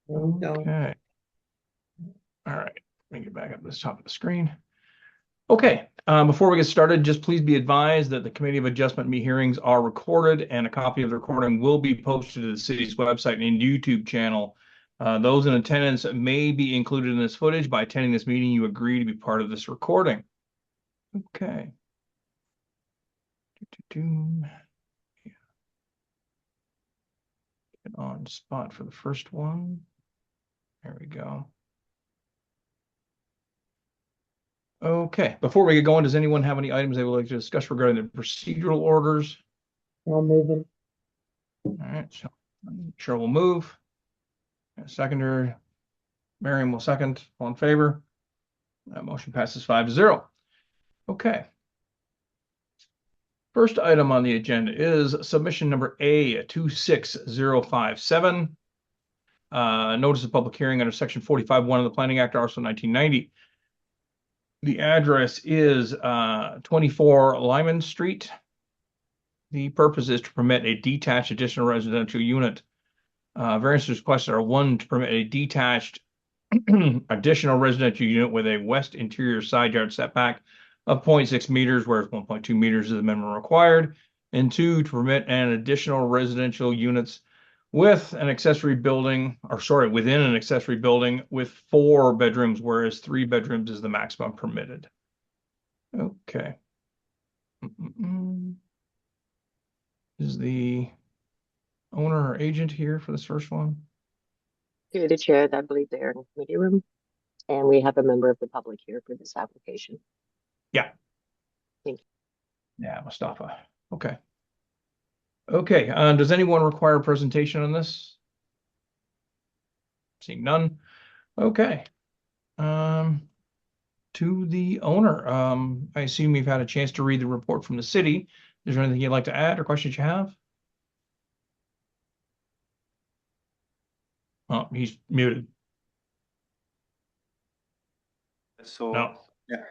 No. Okay. All right. Let me get back up to the top of the screen. Okay. Before we get started, just please be advised that the Committee of Adjustment hearings are recorded, and a copy of the recording will be posted to the city's website and YouTube channel. Those in attendance may be included in this footage. By attending this meeting, you agree to be part of this recording. Okay. Get on spot for the first one. There we go. Okay, before we get going, does anyone have any items they would like to discuss regarding the procedural orders? I'll move it. All right, so Cheryl will move. Seconder, Miriam will second. All in favor? That motion passes 5-0. Okay. First item on the agenda is submission number A26057. Notice of public hearing under section 45(1) of the Planning Act, also 1990. The address is 24 Lyman Street. The purpose is to permit a detached additional residential unit. Variances requested are 1, to permit a detached additional residential unit with a west interior side yard setback of 0.6 meters, whereas 1.2 meters is the minimum required. And 2, to permit an additional residential units with an accessory building, within an accessory building with 4 bedrooms, whereas 3 bedrooms is the maximum permitted. Okay. Is the owner or agent here for this first one? Through the chair, I believe they're in the committee room, and we have a member of the public here for this application. Yeah. Thank you. Yeah, Mustafa. Okay. Okay, does anyone require a presentation on this? Seeing none. Okay. To the owner, I assume you've had a chance to read the report from the city. Is there anything you'd like to add or questions you have? Oh, he's muted. So No. yeah,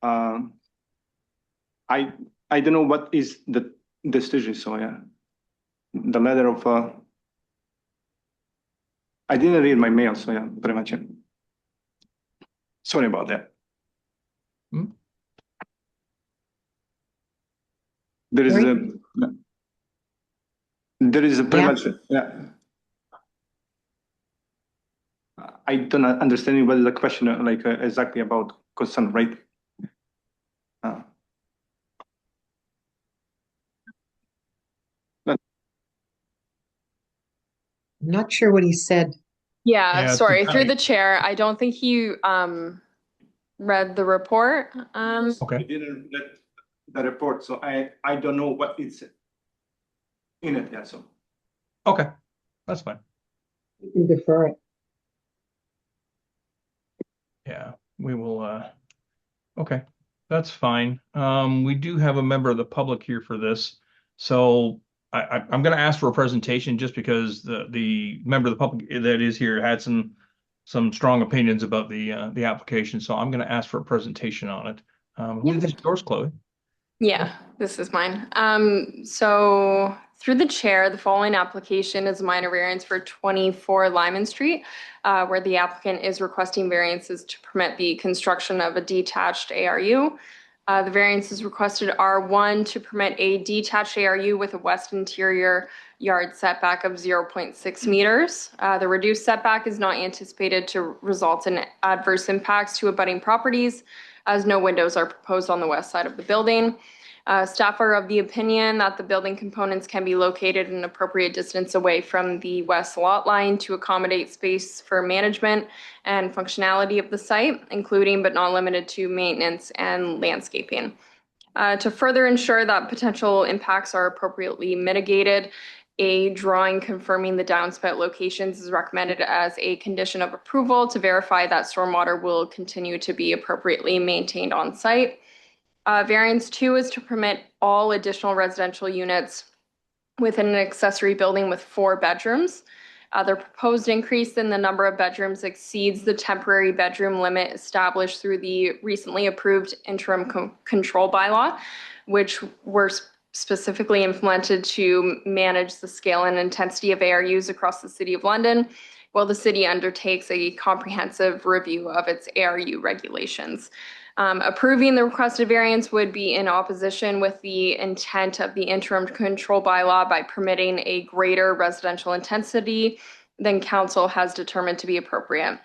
um, I don't know what is the decision. So yeah, the matter of I didn't read my mail. So yeah, pretty much. Sorry about that. Hmm? There is Right. a pretty much I don't understand what is the question exactly about concern, right? I'm not sure what he said. Yeah, Sorry, it's- through the chair. I don't think he read the report. I Okay. didn't read the report, so I don't know what it's in it. Yeah, so Okay, that's fine. You can defer it. Yeah, we will, okay, that's fine. We do have a member of the public here for this. So I'm gonna ask for a presentation just because the member of the public that is here had some strong opinions about the application. So I'm gonna ask for a presentation on it. Who is yours, Chloe? Yeah, this is mine. So through the chair, the following application is a minor variance for 24 Lyman Street, where the applicant is requesting variances to permit the construction of a detached ARU. The variances requested are 1, to permit a detached ARU with a west interior yard setback of 0.6 meters. The reduced setback is not anticipated to result in adverse impacts to abutting properties, as no windows are proposed on the west side of the building. Staff are of the opinion that the building components can be located an appropriate distance away from the west lot line to accommodate space for management and functionality of the site, including but not limited to maintenance and landscaping. To further ensure that potential impacts are appropriately mitigated, a drawing confirming the downspout locations is recommended as a condition of approval to verify that stormwater will continue to be appropriately maintained on site. Variance 2 is to permit all additional residential units within an accessory building with 4 bedrooms. The proposed increase in the number of bedrooms exceeds the temporary bedroom limit established through the recently approved interim control bylaw, which were specifically implemented to manage the scale and intensity of ARUs across the City of London, while the city undertakes a comprehensive review of its ARU regulations. Approving the requested variance would be in opposition with the intent of the interim control bylaw by permitting a greater residential intensity than council has determined to be appropriate.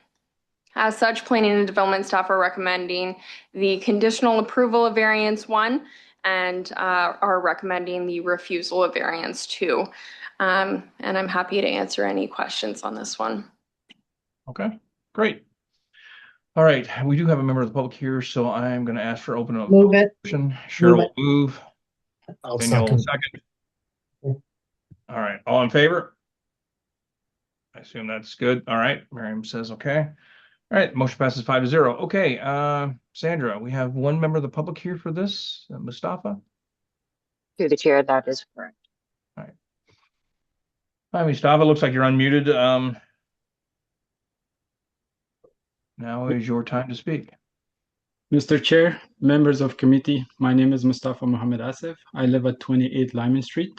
As such, planning and development staff are recommending the conditional approval of variance 1 and are recommending the refusal of variance 2. And I'm happy to answer any questions on this one. Okay, great. All right, we do have a member of the public here, so I'm going to ask for open Move it. motion. Cheryl Move will move. I'll Danielle will second. second. All right, all in favor? I assume that's good. All right, Miriam says okay. All right, motion passes 5-0. Okay, Sandra, we have one member of the public here for this, Mustafa. Through the chair, that is correct. Hi, Mustafa. Looks like you're unmuted. Now is your time to speak. Mr. Chair, members of committee, my name is Mustafa Mohammed Asif. I live at 28 Lyman Street.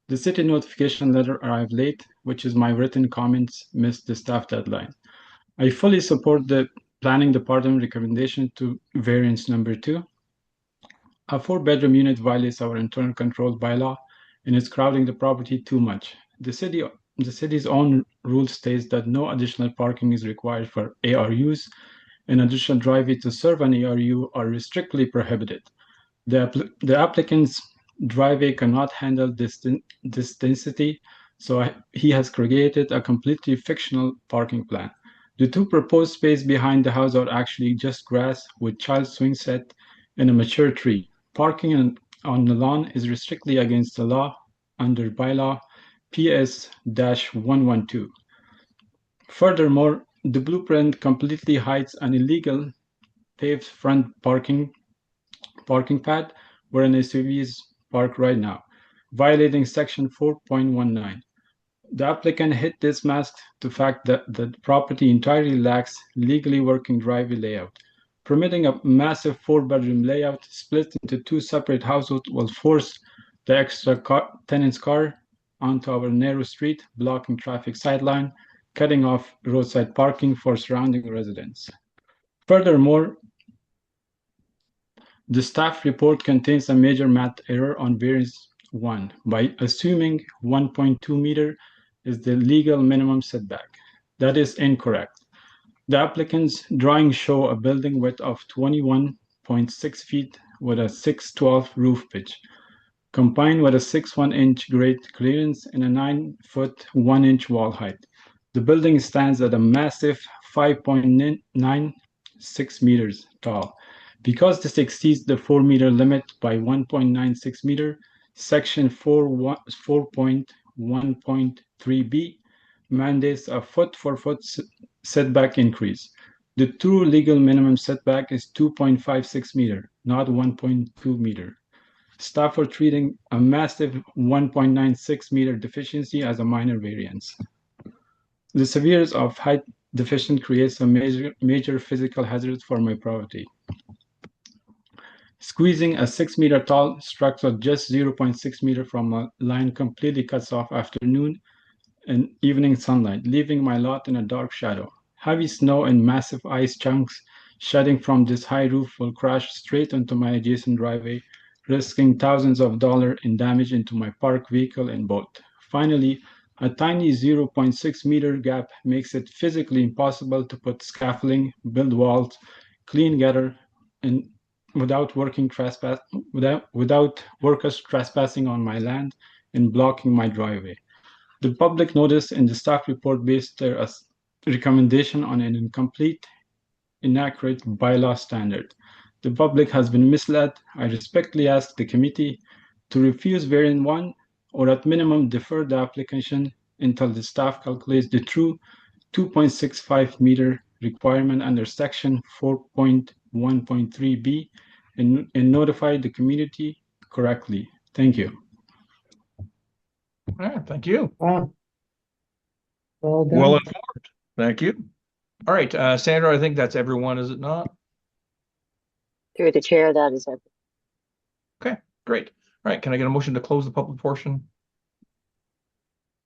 The city notification letter arrived late, which is my written comments missed the staff deadline. I fully support the planning department recommendation to variance number 2. A 4-bedroom unit violates our internal control bylaw and is crowding the property too much. The city's own rule states that no additional parking is required for ARUs, and additional driveway to serve an ARU are strictly prohibited. The applicant's driveway cannot handle this density, so he has created a completely fictional parking plan. The 2 proposed spaces behind the house are actually just grass with child swing set and a mature tree. Parking on the lawn is strictly against the law under bylaw PS-112. Furthermore, the blueprint completely hides an illegal paved front parking pad where an SUV is parked right now, violating section 4.19. The applicant hid this mask to fact that the property entirely lacks legally working driveway layout. Permitting a massive 4-bedroom layout split into 2 separate households will force the extra tenant's car onto our narrow street, blocking traffic sideline, cutting off roadside parking for surrounding residents. Furthermore, the staff report contains a major math error on variance 1 by assuming 1.2 meter is the legal minimum setback. That is incorrect. The applicant's drawings show a building width of 21.6 feet with a 6'12" roof pitch, combined with a 6'1" grade clearance and a 9' 1" wall height. The building stands at a massive 5.96 meters tall. Because this exceeds the 4-meter limit by 1.96 meter, section 4.1.3b mandates a foot-for-foot setback increase. The true legal minimum setback is 2.56 meter, not 1.2 meter. Staff are treating a massive 1.96 meter deficiency as a minor variance. The severity of height deficient creates a major physical hazard for my property. Squeezing a 6-meter tall structure just 0.6 meter from a line completely cuts off afternoon and evening sunlight, leaving my lot in a dark shadow. Heavy snow and massive ice chunks shedding from this high roof will crash straight into my adjacent driveway, risking thousands of dollars in damage into my parked vehicle and boat. Finally, a tiny 0.6 meter gap makes it physically impossible to put scaffolding, build walls, clean gutter, and without workers trespassing on my land and blocking my driveway. The public notice and the staff report based their recommendation on an incomplete, inaccurate bylaw standard. The public has been misled. I respectfully ask the committee to refuse variant 1 or at minimum defer the application until the staff calculates the true 2.65 meter requirement under section 4.1.3b and notify the community correctly. Thank you. All right, thank you. Wow. Well done. Well informed. Thank you. All right, Sandra, I think that's everyone, is it not? Through the chair, that is everything. Okay, great. All right, can I get a motion to close the public portion?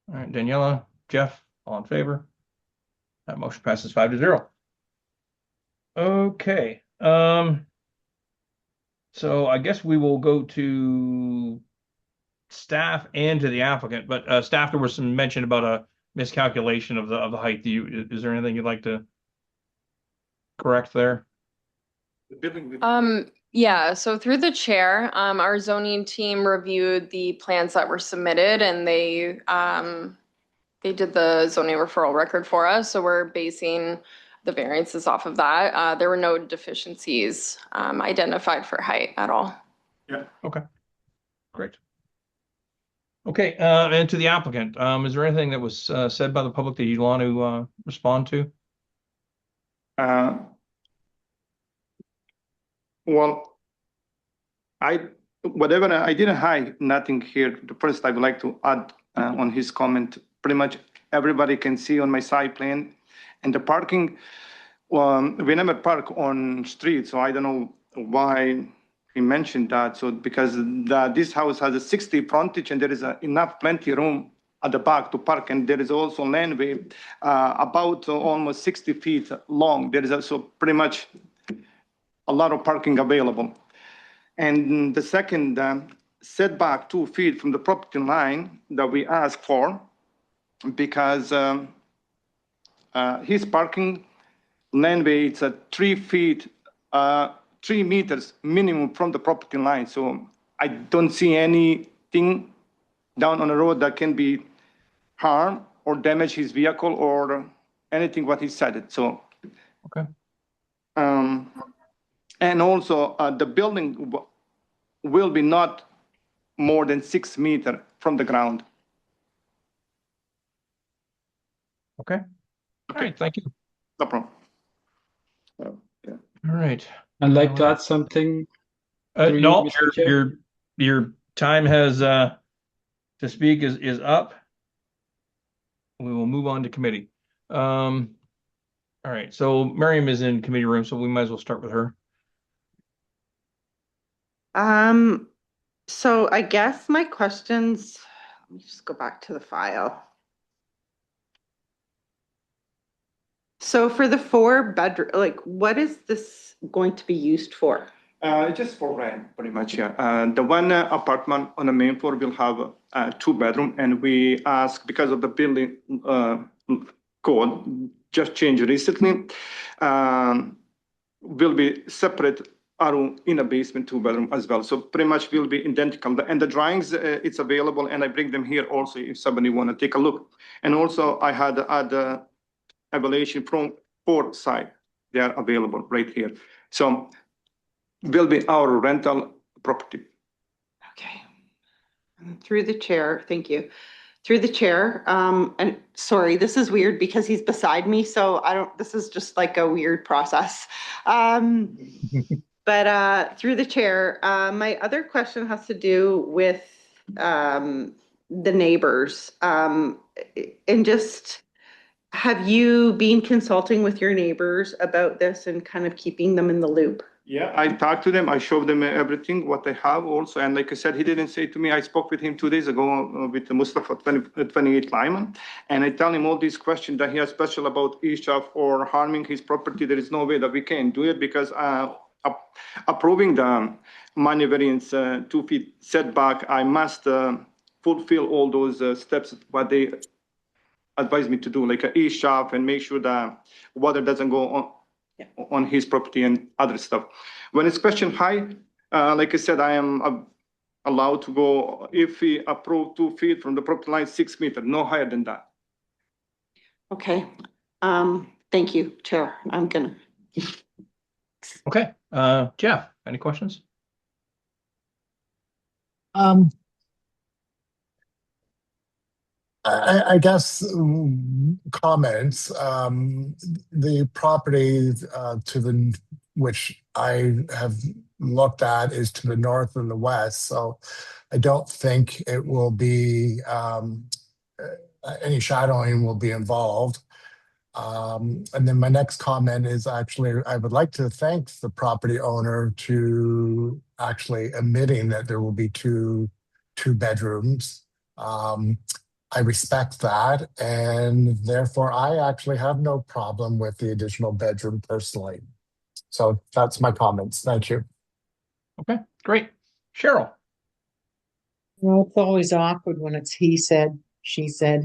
All right, Daniela, Jeff, all in favor? That motion passes 5-0. Okay, so I guess we will go to staff and to the applicant, but staff, there was some mention about a miscalculation of the height. Is there anything you'd like to correct there? The building. Yeah, so through the chair, our zoning team reviewed the plans that were submitted and they did the zoning referral record for us. So we're basing the variances off of that. There were no deficiencies identified for height at all. Yeah. Okay, great. Okay, and to the applicant, is there anything that was said by the public that you want to respond to? Well, I didn't hide nothing here. The first I would like to add on his comment, pretty much everybody can see on my side plan. And the parking, we never park on street, so I don't know why he mentioned that. So because this house has a 60 frontage and there is enough plenty room at the back to park, and there is also landway about almost 60 feet long. There is also pretty much a lot of parking available. And the second setback 2 feet from the property line that we asked for, because his parking landway, it's a 3 feet, 3 meters minimum from the property line. So I don't see anything down on the road that can be harm or damage his vehicle or anything what he said. So, okay. And also the building will be not more than 6 meters from the ground. Okay. All right, thank you. No problem. All right. I'd like to add something. Through you, No, Mr. Chair. your time has to speak is up. We will move on to committee. All right, so Miriam is in committee room, so we might as well start with her. So I guess my questions, let me just go back to the file. So for the 4-bedroom, like, what is this going to be used for? Just for rent, pretty much, yeah. The one apartment on the main floor will have 2 bedroom, and we ask, because of the building code just changed recently, will be separate room in a basement 2 bedroom as well. So pretty much will be identical. And the drawings, it's available, and I bring them here also if somebody want to take a look. And also I had the evaluation from 4 side. They are available right here. So will be our rental property. Okay. Through the chair, thank you. Through the chair, and sorry, this is weird because he's beside me, so this is just like a weird process. But through the chair, my other question has to do with the neighbors. And just, have you been consulting with your neighbors about this and kind of keeping them in the loop? Yeah, I talked to them. I showed them everything, what they have also. And like I said, he didn't say to me, I spoke with him 2 days ago with Mustafa 28 Lyman. And I tell him all these questions that he has special about Ishaf or harming his property. There is no way that we can do it because approving the minor variance 2 feet setback, I must fulfill all those steps, what they advise me to do, like a Ishaf and make sure that water doesn't go on his property and other stuff. When it's question height, like I said, I am allowed to go, if we approve 2 feet from the property line, 6 meters, no higher than that. Okay. Thank you, Chair. I'm gonna. Okay, Jeff, any questions? I guess comments. The property to the which I have looked at is to the north and the west, so I don't think it will be any shadowing will be involved. And then my next comment is actually, I would like to thank the property owner to actually admitting that there will be two bedrooms. I respect that, and therefore I actually have no problem with the additional bedroom personally. So that's my comments. Thank you. Okay, great. Cheryl? Well, it's always awkward when it's he said, she said,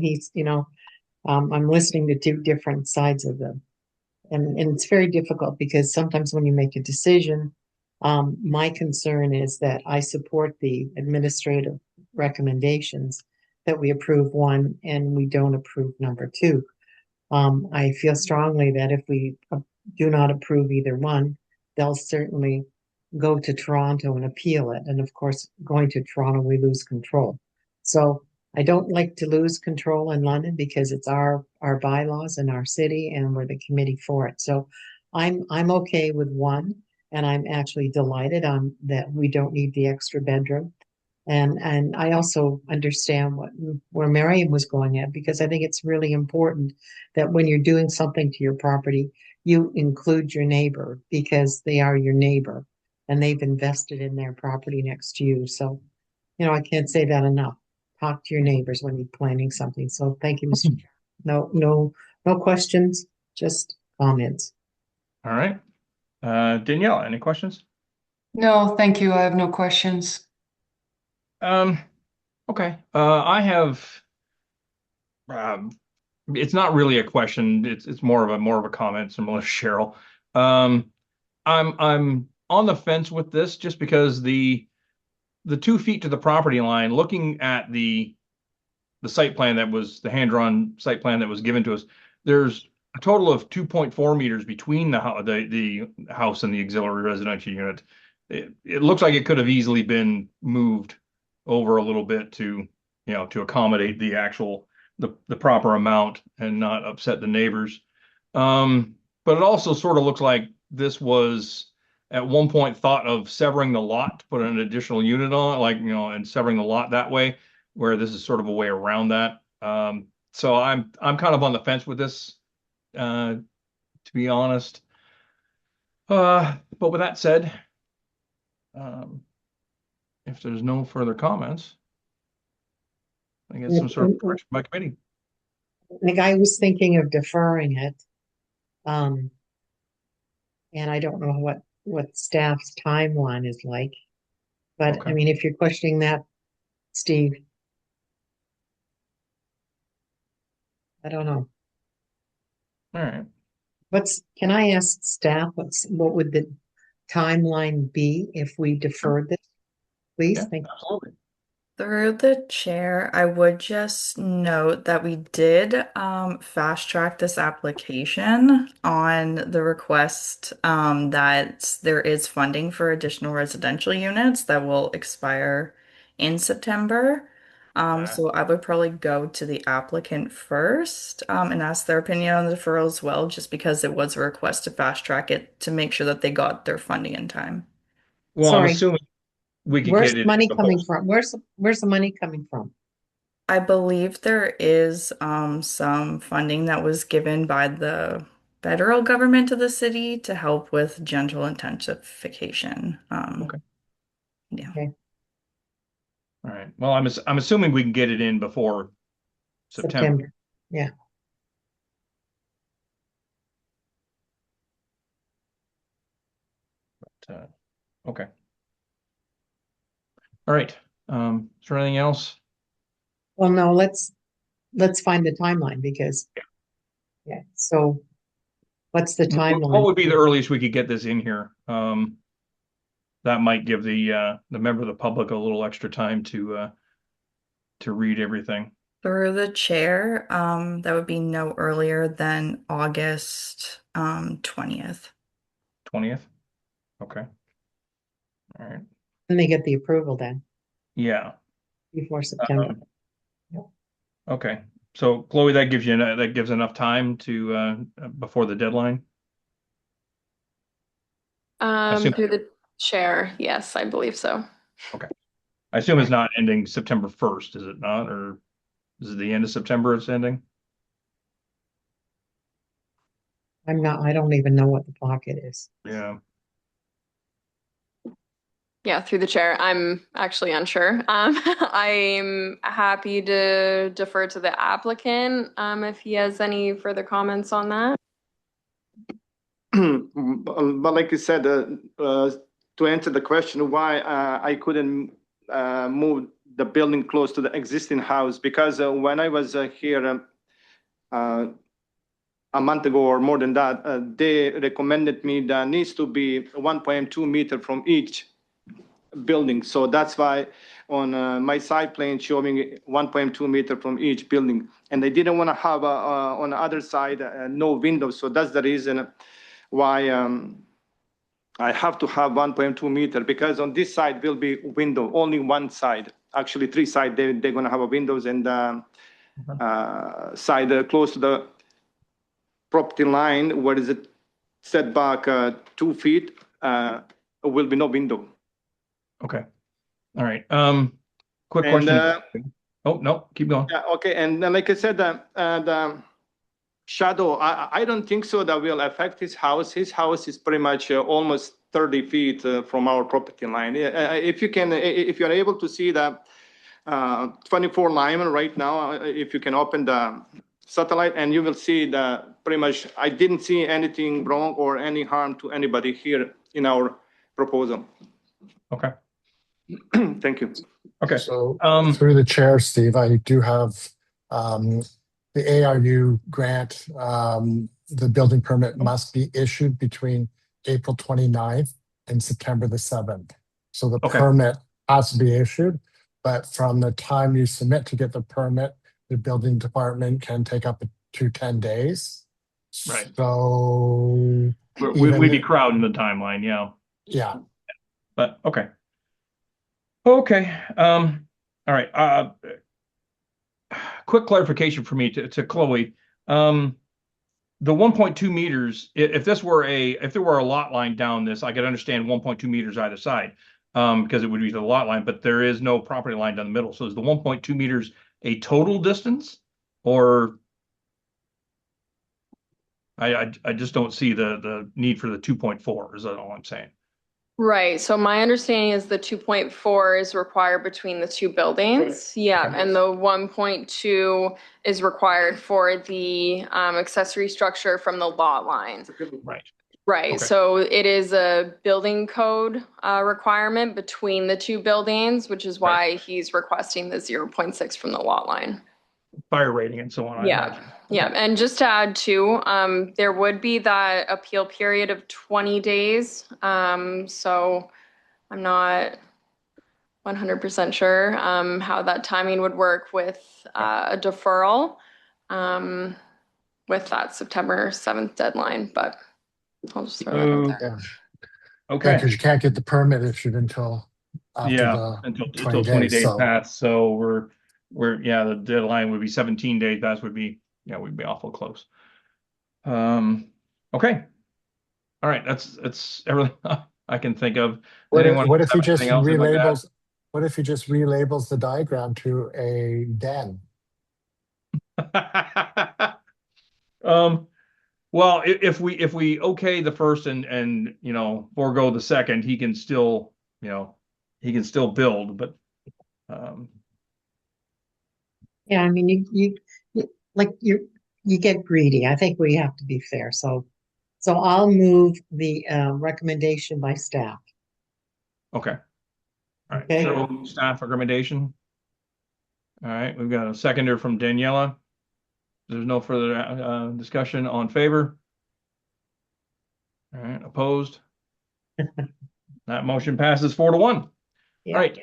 I'm listening to two different sides of them. And it's very difficult because sometimes when you make a decision, my concern is that I support the administrative recommendations that we approve one and we don't approve number two. I feel strongly that if we do not approve either one, they'll certainly go to Toronto and appeal it. And of course, going to Toronto, we lose control. So I don't like to lose control in London because it's our bylaws in our city and we're the committee for it. So I'm okay with one, and I'm actually delighted on that we don't need the extra bedroom. And I also understand where Miriam was going at, because I think it's really important that when you're doing something to your property, you include your neighbor because they are your neighbor and they've invested in their property next to you. So, I can't say that enough. Talk to your neighbors when you're planning something. So thank you, Mr. Chair. No questions, just comments. All right. Danielle, any questions? No, thank you. I have no questions. Okay. I have, it's not really a question. It's more of a comment, similar to Cheryl. I'm on the fence with this just because the 2 feet to the property line, looking at the site plan that was the hand-drawn site plan that was given to us, there's a total of 2.4 meters between the house and the auxiliary residential unit. It looks like it could have easily been moved over a little bit to accommodate the actual the proper amount and not upset the neighbors. But it also sort of looks like this was at one point thought of severing the lot to put an additional unit on it, and severing the lot that way, where this is sort of a way around that. So I'm kind of on the fence with this, to be honest. But with that said, if there's no further comments, I guess some sort of direction by committee. The guy was thinking of deferring it. And I don't know what staff's timeline is like. But Okay. I mean, if you're questioning that, Steve, I don't know. All right. Can I ask staff, what would the timeline be if we deferred this? Please, Yeah, thank you. absolutely. Through the chair, I would just note that we did fast track this application on the request that there is funding for additional residential units that will expire in September. So I would probably go to the applicant first and ask their opinion on the deferral as well, just because it was a request to fast track it to make sure that they got their funding in time. Well, I'm Sorry. assuming we could Where's get the it money in coming before- from? Where's the money coming from? I believe there is some funding that was given by the federal government of the city to help with gentle intensification. Okay. Yeah. Okay. All right. Well, I'm assuming we can get it in before September. Yeah. Okay. All right. Is there anything else? Well, no, let's find the timeline because, yeah. So what's the What timeline? would be the earliest we could get this in here? That might give the member of the public a little extra time to read everything. Through the chair, that would be no earlier than August 20th. 20th. Okay. All right. And they get the approval then Yeah. before September. Okay. So Chloe, that gives enough time to before the deadline. assume- Through the chair, yes, I believe so. I assume it's not ending September 1st, is it not? Or is it the end of September it's ending? I don't even know what the pocket is. Yeah. Yeah, through the chair, I'm actually unsure. I'm happy to defer to the applicant, if he has any further comments on that. But like you said, to answer the question why I couldn't move the building close to the existing house, because when I was here a month ago or more than that, they recommended me that needs to be 1.2 meter from each building. So that's why on my side plan showing 1.2 meter from each building, and they didn't want to have on the other side no windows. So that's the reason why I have to have 1.2 meter, because on this side will be window, only one side. Actually, three sides they're going to have a windows, and side close to the property line, where is it set back 2 feet, will be no window. Okay. All right. Quick And, question. Oh, no, keep going. Yeah, okay, and like I said, the shadow, I don't think so that will affect his house. His house is pretty much almost 30 feet from our property line. If you're able to see that 24 Lyman right now, if you can open the satellite, and you will see that pretty much I didn't see anything wrong or any harm to anybody here in our proposal. Okay. Thank you. Okay. So through the chair, Steve, I do have the ARU grant. The building permit must be issued between April 29th and September the 7th. So the Okay. permit has to be issued, but from the time you submit to get the permit, the building department can take up to 10 days. Right. So We'd be crowding the timeline, yeah. yeah. But okay. Okay. All right. Quick clarification for me to Chloe. The 1.2 meters, if there were a lot line down this, I could understand 1.2 meters either side, because it would be the lot line, but there is no property line down the middle. So is the 1.2 meters a total distance, or I just don't see the need for the 2.4, is that all I'm saying? Right, so my understanding is the 2.4 is required between the two buildings. Yeah, and the 1.2 is required for the accessory structure from the lot line. Right. Right, Okay. so it is a building code requirement between the two buildings, which is why he's requesting the 0.6 from the lot line. Fire rating and so on, I Yeah, imagine. yeah, and just to add too, there would be that appeal period of 20 days. So I'm not 100% sure how that timing would work with a deferral with that September 7th deadline, but I'll just throw that out there. Yeah, Okay. because you can't get the permit issued until after the until 20 20 days. days So pass. So we're the deadline would be 17 days. That would be we'd be awful close. Okay. All right. That's everything I can think of. what if he just anything else they'd like to add? relabels? What if he just relabels the diagram to a den? Well, if we okay the first and forego the second, he can still build, but Yeah, I mean, you get greedy. I think we have to be fair. So I'll move the recommendation by staff. okay. All right. Okay. So staff recommendation. All right, we've got a seconder from Daniela. There's no further discussion. On favor? All right, opposed? That motion passes 4-1. Yeah. All right,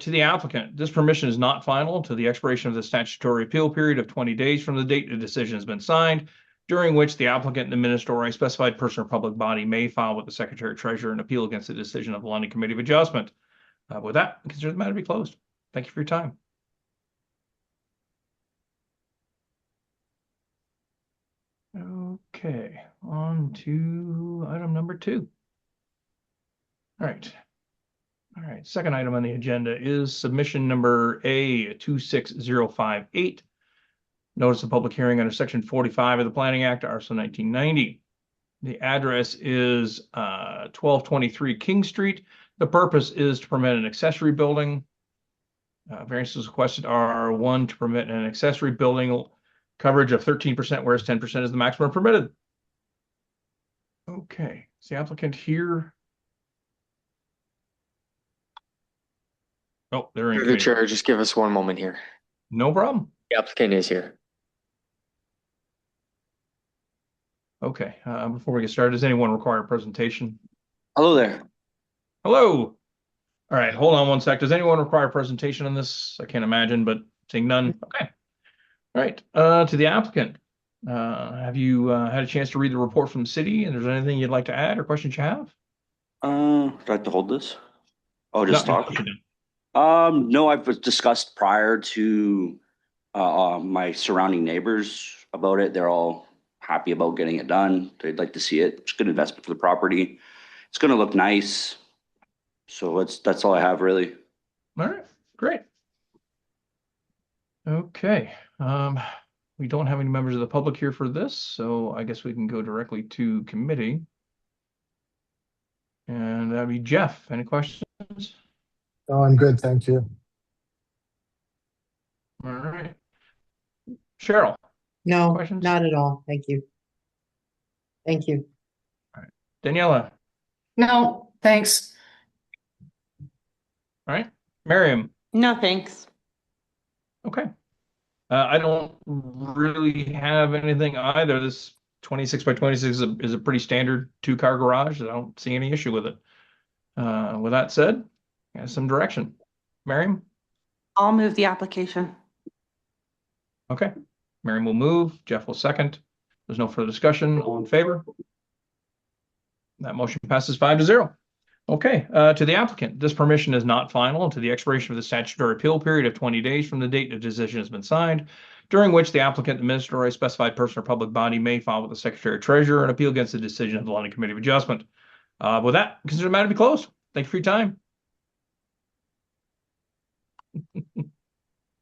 to the applicant, this permission is not final until the expiration of the statutory appeal period of 20 days from the date the decision has been signed, during which the applicant and the minister or a specified person or public body may file with the Secretary Treasurer an appeal against the decision of the London Committee of Adjustment. With that, I consider the matter to be closed. Thank you for your time. Okay, on to item number 2. All right. All right, second item on the agenda is submission number A26058. Notice of public hearing under section 45 of the Planning Act, ARSA 1990. The address is 1223 King Street. The purpose is to permit an accessory building. Variances requested are one, to permit an accessory building coverage of 13%, whereas 10% is the maximum permitted. Okay, is the applicant here? Oh, they're in Through the committee. chair, just give us one moment here. No problem. The applicant is here. Okay, before we get started, does anyone require a presentation? Hello there. Hello. All right, hold on one sec. Does anyone require a presentation on this? I can't imagine, but seeing none. Okay. All right, to the applicant. Have you had a chance to read the report from the city, and there's anything you'd like to add or questions you have? Would I have to hold this? Oh, just No, talk. you can. No, I've discussed prior to my surrounding neighbors about it. They're all happy about getting it done. They'd like to see it. It's a good investment for the property. It's going to look nice. So that's all I have really. All right, great. Okay, we don't have any members of the public here for this, so I guess we can go directly to committee. And that'd be Jeff. Any questions? Oh, I'm good, thank you. All right. Cheryl, No, questions? not at all. Thank you. Thank you. Daniela, No, thanks. all right. Miriam, No, thanks. okay. I don't really have anything either. This 26 by 26 is a pretty standard 2-car garage. I don't see any issue with it. With that said, some direction. Miriam? I'll move the application. Okay. Miriam will move. Jeff will second. There's no further discussion. All in favor? That motion passes 5-0. Okay, to the applicant, this permission is not final until the expiration of the statutory appeal period of 20 days from the date the decision has been signed, during which the applicant, the minister, or a specified person or public body may file with the Secretary Treasurer an appeal against the decision of the London Committee of Adjustment. With that, consider the matter to be closed. Thank you for your time.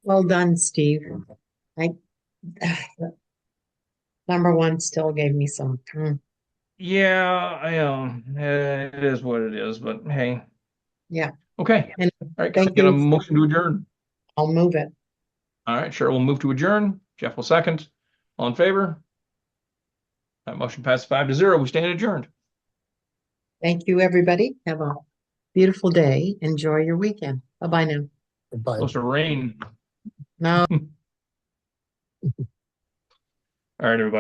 Well done, Steve. Number one still gave me some. Yeah, it is what it is, but hey. Yeah. Okay. And all right, thank get a you. motion to adjourn. I'll move it. All right, sure. We'll move to adjourn. Jeff will second. All in favor? That motion passes 5-0. We stand adjourned. Thank you, everybody. Have a beautiful day. Enjoy your weekend. Bye-bye now. Bye. Supposed to rain. No. All right, everybody.